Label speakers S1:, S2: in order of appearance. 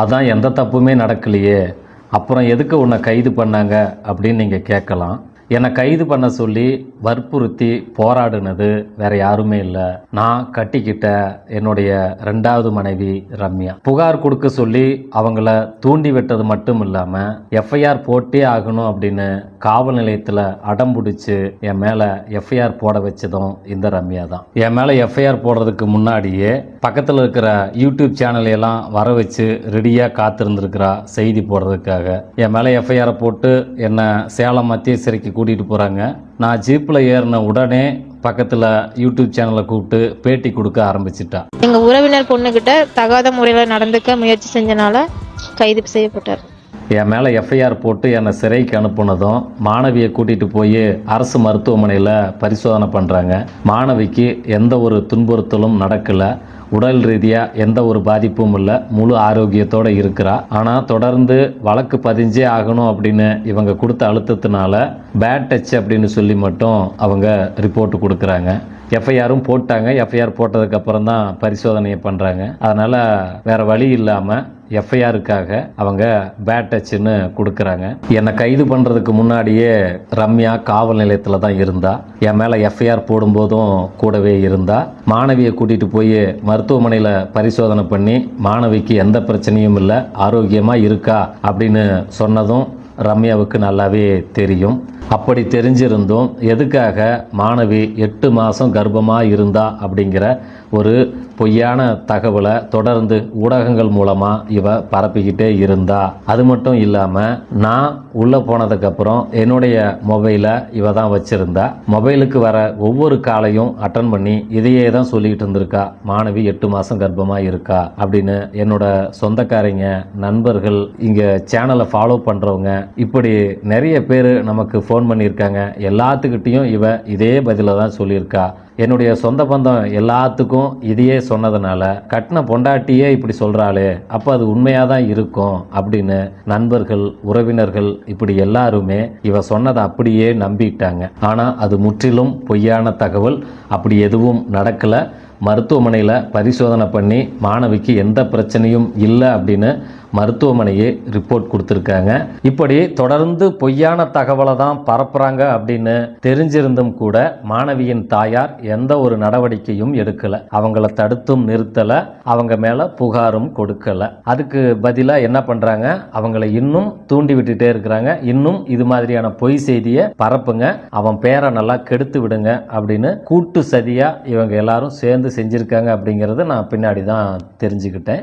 S1: அதான் எந்த தப்புமே நடக்கலையே, அப்புறம் எதுக்கு உன்னை கைது பண்ணாங்க அப்படின்னு நீங்கள் கேட்கலாம். என்னை கைது பண்ண சொல்லி வற்புறுத்தி போராடினது வேற யாருமே இல்லை, நான் கட்டிக்கிட்ட என்னுடைய 2வது மனைவி ரம்யா. புகார் கொடுக்க சொல்லி அவங்கள தூண்டி விட்டது மட்டும் இல்லாமல் எஃப்ஐஆர் போட்டே ஆகணும் அப்படின்னு காவல் நிலையத்தில் அடம் பிடிச்சி என் மேலே எஃப்ஐஆர் போட வச்சதும் இந்த ரம்யா தான். என் மேலே எஃப்ஐஆர் போடுறதுக்கு முன்னாடியே பக்கத்தில் இருக்கிற யூடியூப் சேனலையெல்லாம் வர வச்சு ரெடியாக காத்திருந்துருக்கிறா செய்தி போடுறதுக்காக. என் மேலே எஃப்ஐஆரை போட்டு என்னை சேலம் மத்திய சிறைக்கு கூட்டிகிட்டு போகிறாங்க. நான் ஜீப்பில் ஏறின உடனே பக்கத்தில் யூடியூப் சேனலை கூப்பிட்டு பேட்டி கொடுக்க ஆரம்பிச்சிட்டா.
S2: எங்கள் உறவினர் பொண்ணுக்கிட்ட தகாத முறையில் நடந்துக்க முயற்சி செஞ்சனால கைது செய்யப்பட்டார்.
S1: என் மேலே எஃப்ஐஆர் போட்டு என்னை சிறைக்கு அனுப்புனதும் மாணவியை கூட்டிகிட்டு போய் அரசு மருத்துவமனையில் பரிசோதனை பண்ணுறாங்க. மாணவிக்கு எந்த ஒரு துன்புறுத்தலும் நடக்கலை, உடல் ரீதியாக எந்த ஒரு பாதிப்பும் இல்லை, முழு ஆரோக்கியத்தோடு இருக்கிறா. ஆனால் தொடர்ந்து வழக்கு பதிஞ்சே ஆகணும் அப்படின்னு இவங்க கொடுத்த அழுத்தத்தினால பேட் டச் அப்படின்னு சொல்லி மட்டும் அவங்க ரிப்போர்ட் கொடுக்குறாங்க. எஃப்ஐஆரும் போட்டாங்க. எஃப்ஐஆர் போட்டதுக்கப்புறம் தான் பரிசோதனையை பண்ணுறாங்க. அதனால் வேறு வழி இல்லாமல் எஃப்ஐஆருக்காக அவங்க பேட் டச்சுன்னு கொடுக்குறாங்க. என்னை கைது பண்ணுறதுக்கு முன்னாடியே ரம்யா காவல் நிலையத்தில் தான் இருந்தா. என் மேலே எஃப்ஐஆர் போடும்போதும் கூடவே இருந்தா. மாணவியை கூட்டிகிட்டு போய் மருத்துவமனையில் பரிசோதனை பண்ணி மாணவிக்கு எந்த பிரச்சனையும் இல்லை, ஆரோக்கியமாக இருக்கா அப்படின்னு சொன்னதும் ரம்யாவுக்கு நல்லாவே தெரியும். அப்படி தெரிஞ்சிருந்தும் எதுக்காக மாணவி 8 மாதம் கர்ப்பமாக இருந்தா அப்படிங்கிற ஒரு பொய்யான தகவலை தொடர்ந்து ஊடகங்கள் மூலமாக இவ பரப்பிக்கிட்டே இருந்தா. அது மட்டும் இல்லாமல் நான் உள்ளே போனதுக்கப்புறம் என்னுடைய மொபைலை இவ தான் வச்சுருந்தா. மொபைலுக்கு வர ஒவ்வொரு காலையும் அட்டன் பண்ணி இதையே தான் சொல்லிக்கிட்டு இருந்திருக்கா, மாணவி 8 மாதம் கர்ப்பமாக இருக்கா அப்படின்னு. என்னோட சொந்தக்காரங்க, நண்பர்கள், இங்கே சேனலை ஃபாலோ பண்ணுறவங்க, இப்படி நிறைய பேர் நமக்கு ஃபோன் பண்ணியிருக்காங்க. எல்லாத்துக்கிட்டையும் இவ இதே பதிலை தான் சொல்லியிருக்கா. என்னுடைய சொந்த பந்தம் எல்லாத்துக்கும் இதையே சொன்னதுனால கட்டின பொண்டாட்டியே இப்படி சொல்கிறாளே, அப்போ அது உண்மையாக தான் இருக்கும் அப்படின்னு நண்பர்கள், உறவினர்கள் இப்படி எல்லாருமே இவ சொன்னதை அப்படியே நம்பிட்டாங்க. ஆனால் அது முற்றிலும் பொய்யான தகவல். அப்படி எதுவும் நடக்கலை. மருத்துவமனையில் பரிசோதனை பண்ணி மாணவிக்கு எந்த பிரச்சனையும் இல்லை அப்படின்னு மருத்துவமனையே ரிப்போர்ட் கொடுத்துருக்காங்க. இப்படி தொடர்ந்து பொய்யான தகவலை தான் பரப்புறாங்க அப்படின்னு தெரிஞ்சிருந்தும் கூட மாணவியின் தாயார் எந்த ஒரு நடவடிக்கையும் எடுக்கலை. அவங்கள தடுத்தும் நிறுத்தலை, அவங்க மேலே புகாரும் கொடுக்கலை. அதுக்கு பதிலாக என்ன பண்ணுறாங்க, அவங்கள இன்னும் தூண்டி விட்டுட்டே இருக்கிறாங்க. இன்னும் இது மாதிரியான பொய் செய்தியை பரப்புங்க, அவன் பேரை நல்லா கெடுத்து விடுங்க அப்படின்னு கூட்டு சதியாக இவங்க எல்லாரும் சேர்ந்து செஞ்சுருக்காங்க அப்படிங்கிறத நான் பின்னாடி தான் தெரிஞ்சுக்கிட்டேன்.